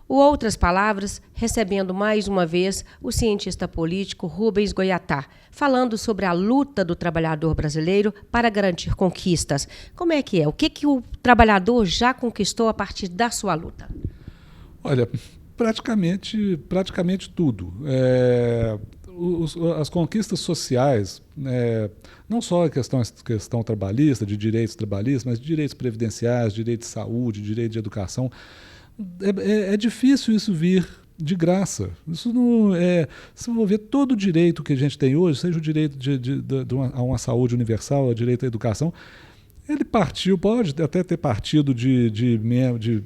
Ou outras palavras, recebendo mais uma vez o cientista político Rubens Goiatá, falando sobre a luta do trabalhador brasileiro para garantir conquistas. Como é que é? O que o trabalhador já conquistou a partir da sua luta? Olha, praticamente tudo. As conquistas sociais, não só a questão trabalhista, de direitos trabalhistas, mas de direitos previdenciais, direito de saúde, direito de educação. É difícil isso vir de graça. Isso não é. Se for ver todo o direito que a gente tem hoje, seja o direito a uma saúde universal, o direito à educação, ele pode até ter partido de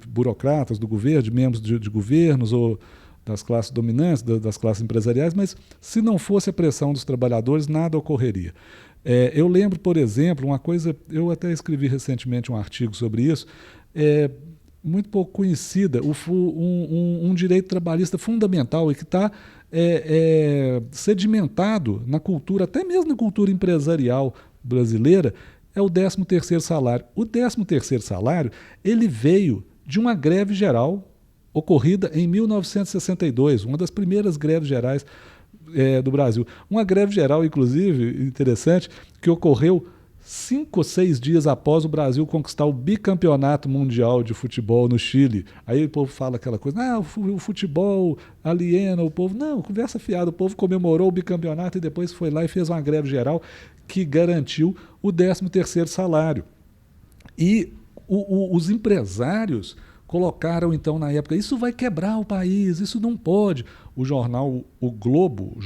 burocratas do governo, de membros de governos ou das classes dominantes, das classes empresariais, mas se não fosse a pressão dos trabalhadores, nada ocorreria. Eu lembro, por exemplo, uma coisa, eu até escrevi recentemente um artigo sobre isso, muito pouco conhecida, um direito trabalhista fundamental e que está sedimentado na cultura, até mesmo na cultura empresarial brasileira, é o 13º salário. O 13º salário ele veio de uma greve geral ocorrida em 1962, uma das primeiras greves gerais do Brasil. Uma greve geral, inclusive, interessante, que ocorreu 5 ou 6 dias após o Brasil conquistar o bicampeonato mundial de futebol no Chile. Aí o povo fala aquela coisa, o futebol aliena o povo. Não, conversa fiada, o povo comemorou o bicampeonato e depois foi lá e fez uma greve geral que garantiu o 13º salário. E os empresários colocaram, então, na época, isso vai quebrar o país, isso não pode. O jornal O Globo,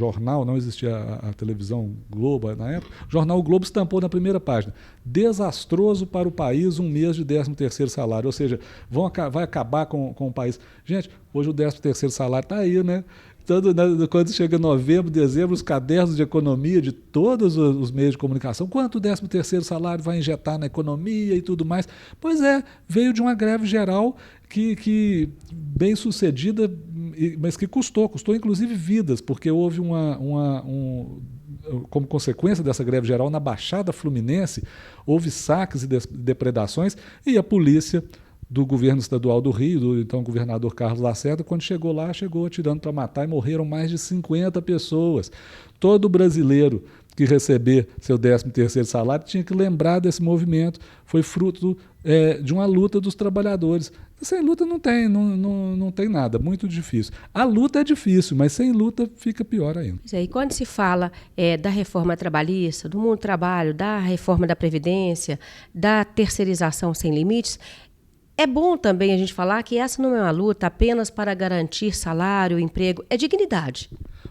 não existia a televisão Globo na época, o jornal O Globo estampou na primeira página: desastroso para o país um mês de 13º salário, ou seja, vai acabar com o país. Gente, hoje o 13º salário está aí, né? Quando chega novembro, dezembro, os cadernos de economia de todos os meios de comunicação, quanto o 13º salário vai injetar na economia e tudo mais. Pois é, veio de uma greve geral que bem sucedida, mas que custou inclusive vidas, porque houve como consequência dessa greve geral, na Baixada Fluminense, houve saques e depredações, e a polícia do governo estadual do Rio, do então governador Carlos Lacerda, quando chegou lá, chegou atirando para matar e morreram mais de 50 pessoas. Todo brasileiro que receber seu 13º salário tinha que lembrar desse movimento, foi fruto de uma luta dos trabalhadores. Sem luta não tem nada, muito difícil. A luta é difícil, mas sem luta fica pior ainda. E quando se fala da reforma trabalhista, do mundo do trabalho, da reforma da Previdência, da terceirização sem limites, é bom também a gente falar que essa não é uma luta apenas para garantir salário, emprego, é dignidade.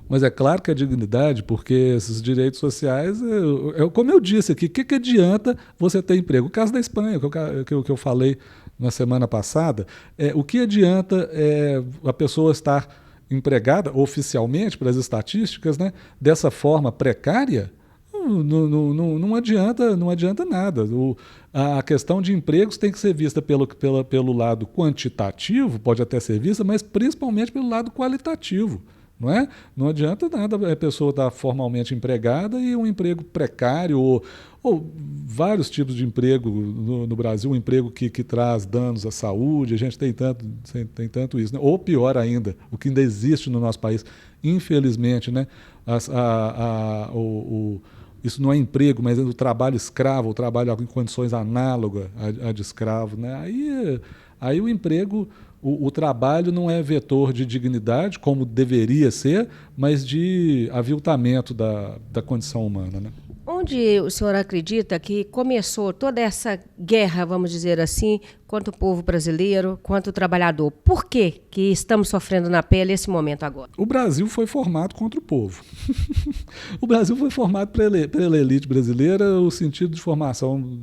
Mas é claro que é dignidade, porque esses direitos sociais, como eu disse aqui, o que adianta você ter emprego? O caso da Espanha, que eu falei na semana passada, o que adianta a pessoa estar empregada oficialmente, pelas estatísticas, né, dessa forma precária? Não adianta nada. A questão de empregos tem que ser vista pelo lado quantitativo, pode até ser vista, mas principalmente pelo lado qualitativo. Não é? Não adianta nada a pessoa estar formalmente empregada e um emprego precário ou vários tipos de emprego no Brasil, um emprego que traz danos à saúde, a gente tem tanto isso, né? Ou pior ainda, o que ainda existe no nosso país, infelizmente, né? Isso não é emprego, mas é o trabalho escravo, o trabalho em condições análogas a de escravo, né? Aí o emprego, o trabalho não é vetor de dignidade, como deveria ser, mas de aviltamento da condição humana, né? Onde o senhor acredita que começou toda essa guerra, vamos dizer assim, contra o povo brasileiro, contra o trabalhador? Por que estamos sofrendo na pele esse momento agora? O Brasil foi formado contra o povo. O Brasil foi formado pela elite brasileira, o sentido de formação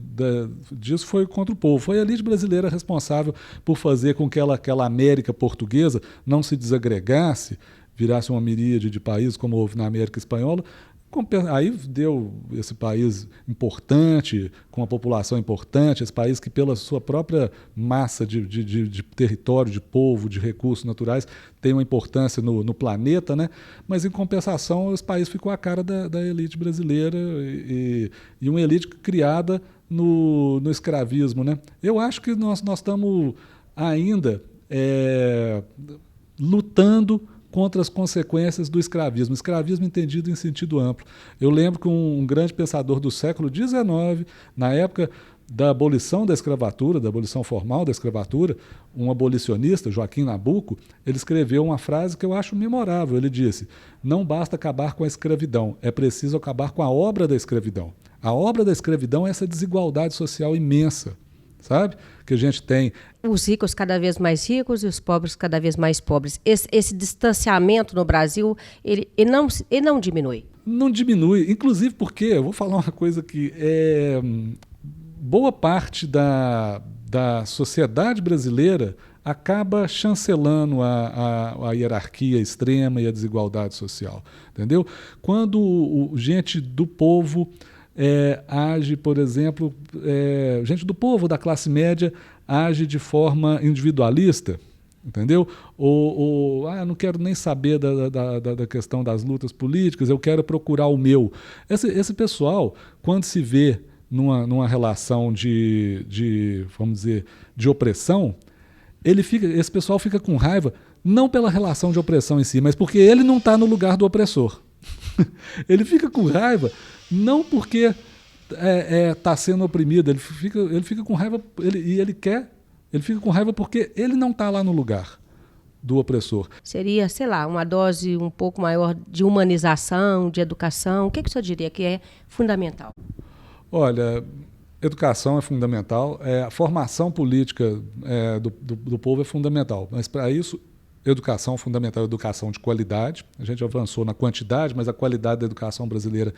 disso foi contra o povo. Foi a elite brasileira responsável por fazer com que aquela América portuguesa não se desagregasse, virasse uma miríade de países, como houve na América Espanhola. Aí deu esse país importante, com uma população importante, esse país que pela sua própria massa de território, de povo, de recursos naturais, tem uma importância no planeta, né? Mas em compensação esse país ficou à cara da elite brasileira e uma elite criada no escravismo, né? Eu acho que nós estamos ainda lutando contra as consequências do escravismo. Escravismo entendido em sentido amplo. Eu lembro que um grande pensador do século XIX, na época da abolição da escravatura, da abolição formal da escravatura, um abolicionista, Joaquim Nabuco, ele escreveu uma frase que eu acho memorável. Ele disse: não basta acabar com a escravidão, é preciso acabar com a obra da escravidão. A obra da escravidão é essa desigualdade social imensa, sabe? Que a gente tem. Os ricos cada vez mais ricos e os pobres cada vez mais pobres. Esse distanciamento no Brasil, ele não diminui. Não diminui, inclusive porque, eu vou falar uma coisa que boa parte da sociedade brasileira acaba chancelando a hierarquia extrema e a desigualdade social, entendeu? Quando gente do povo age, por exemplo, gente do povo, da classe média, age de forma individualista, entendeu? Ou não quero nem saber da questão das lutas políticas, eu quero procurar o meu. Esse pessoal, quando se vê numa relação vamos dizer, de opressão, esse pessoal fica com raiva, não pela relação de opressão em si, mas porque ele não está no lugar do opressor. Ele fica com raiva não porque está sendo oprimido, ele fica com raiva, ele fica com raiva porque ele não está lá no lugar do opressor. Seria, sei lá, uma dose um pouco maior de humanização, de educação. O que o senhor diria que é fundamental? Olha, educação é fundamental, a formação política do povo é fundamental, mas para isso, educação é fundamental, educação de qualidade. A gente avançou na quantidade, mas a qualidade da educação brasileira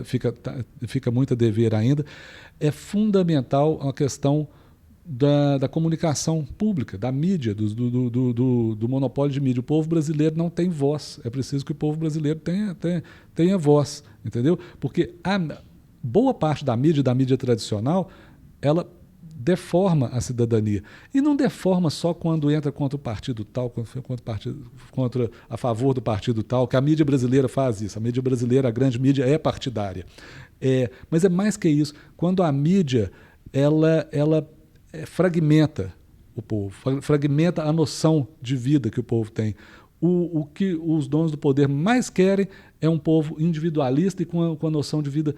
fica muito a dever ainda. É fundamental a questão da comunicação pública, da mídia, do monopólio de mídia. O povo brasileiro não tem voz, é preciso que o povo brasileiro tenha voz, entendeu? Porque boa parte da mídia tradicional, ela deforma a cidadania. E não deforma só quando entra contra o partido tal, contra a favor do partido tal, que a mídia brasileira faz isso. A mídia brasileira, a grande mídia, é partidária. Mas é mais que isso. Quando a mídia ela fragmenta o povo, fragmenta a noção de vida que o povo tem. O que os donos do poder mais querem é um povo individualista e com a noção de vida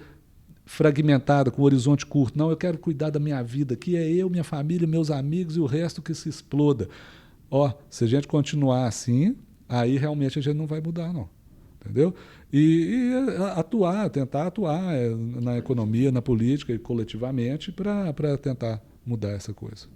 fragmentada, com o horizonte curto. Não, eu quero cuidar da minha vida, que é eu, minha família, meus amigos e o resto que se exploda. Se a gente continuar assim, aí realmente a gente não vai mudar, não. Entendeu? E tentar atuar na economia, na política e coletivamente para tentar mudar essa coisa.